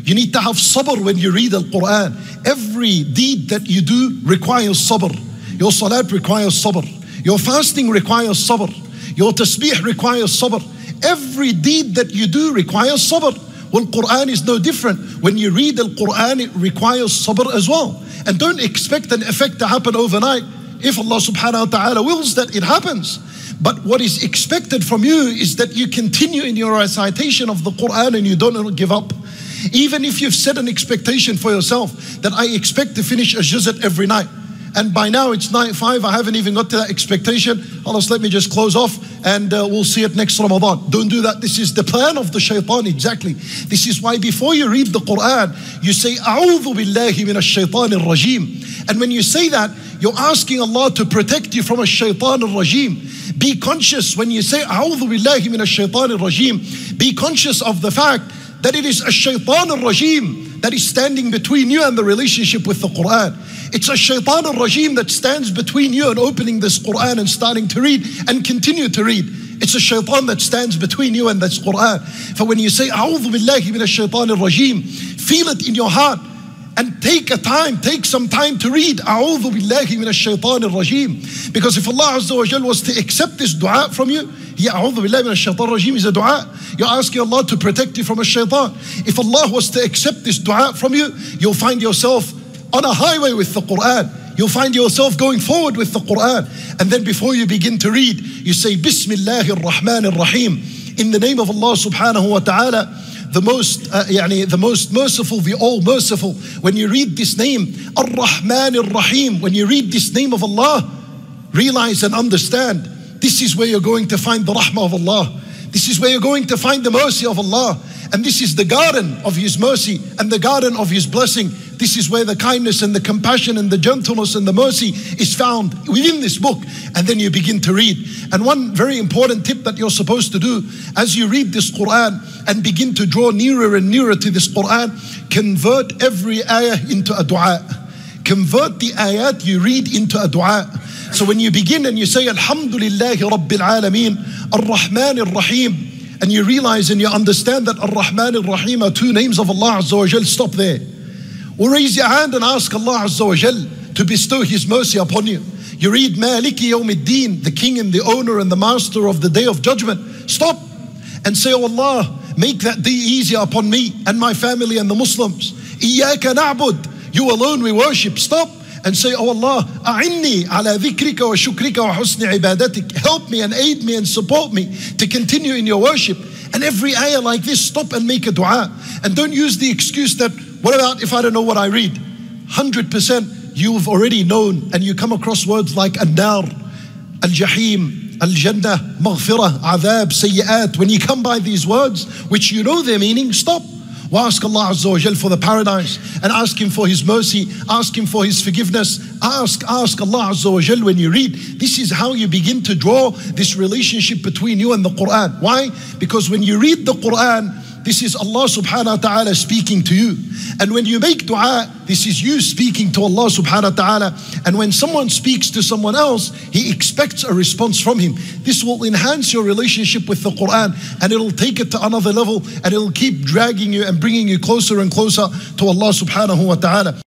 You need to have sabr when you read Al-Quran. Every deed that you do requires sabr. Your salat requires sabr. Your fasting requires sabr. Your tasbih requires sabr. Every deed that you do requires sabr. Well, Quran is no different. When you read Al-Quran, it requires sabr as well. And don't expect an effect to happen overnight. If Allah subhanahu wa ta'ala wills that, it happens. But what is expected from you is that you continue in your recitation of the Quran and you don't give up. Even if you've set an expectation for yourself that I expect to finish a juzat every night, and by now it's night 5, I haven't even got to that expectation. Allah, let me just close off and we'll see it next Ramadan. Don't do that. This is the plan of the shaitan, exactly. This is why before you read the Quran, you say, A'udhu billahi minash shaitanir rajim. And when you say that, you're asking Allah to protect you from a shaitanir rajim. Be conscious when you say, A'udhu billahi minash shaitanir rajim. Be conscious of the fact that it is a shaitanir rajim that is standing between you and the relationship with the Quran. It's a shaitan al-rajim that stands between you and opening this Quran and starting to read and continue to read. It's a shaitan that stands between you and this Quran. For when you say, A'udhu billahi minash shaitan al-rajim, feel it in your heart and take some time to read A'udhu billahi minash shaitan al-rajim. Because if Allah Azza wa Jal was to accept this dua from you, A'udhu billahi minash shaitan al-rajim is a dua. You're asking Allah to protect you from a shaitan. If Allah was to accept this dua from you, you'll find yourself on a highway with the Quran. You'll find yourself going forward with the Quran. And then before you begin to read, you say, Bismillahir Rahmanir Rahim. In the name of Allah subhanahu wa ta'ala, the most merciful, the all merciful. When you read this name, Ar-Rahmanir Rahim, when you read this name of Allah, realize and understand, this is where you're going to find the rahmah of Allah. This is where you're going to find the mercy of Allah. And this is the garden of His mercy and the garden of His blessing. This is where the kindness and the compassion and the gentleness and the mercy is found within this book. And then you begin to read. And one very important tip that you're supposed to do as you read this Quran and begin to draw nearer and nearer to this Quran, convert every ayah into a dua. Convert the ayat you read into a dua. So when you begin and you say, Alhamdulillahi Rabbil Alameen, Ar-Rahman Ar-Rahim, and you realize and you understand that Ar-Rahman Ar-Rahim are two names of Allah Azza wa Jal, stop there. Or raise your hand and ask Allah Azza wa Jal to bestow His mercy upon you. You read Maliki Yawmiddin, the King and the Owner and the Master of the Day of Judgment. Stop and say, Oh Allah, make that day easier upon me and my family and the Muslims. Iyaka na'bud, you alone we worship. Stop and say, Oh Allah, a'inni ala dhikrika wa shukrika wa husni ibadatik. Help me and aid me and support me to continue in your worship. And every ayah like this, stop and make a dua. And don't use the excuse that, what about if I don't know what I read? 100% you've already known, and you come across words like an-nar, al-jahim, al-jannah, maghfirah, adhab, sayyi'at. When you come by these words, which you know their meaning, stop. Ask Allah Azza wa Jal for the paradise and ask Him for His mercy, ask Him for His forgiveness. Ask Allah Azza wa Jal when you read. This is how you begin to draw this relationship between you and the Quran. Why? Because when you read the Quran, this is Allah subhanahu wa ta'ala speaking to you. And when you make dua, this is you speaking to Allah subhanahu wa ta'ala. And when someone speaks to someone else, he expects a response from him. This will enhance your relationship with the Quran, and it'll take it to another level, and it'll keep dragging you and bringing you closer and closer to Allah subhanahu wa ta'ala.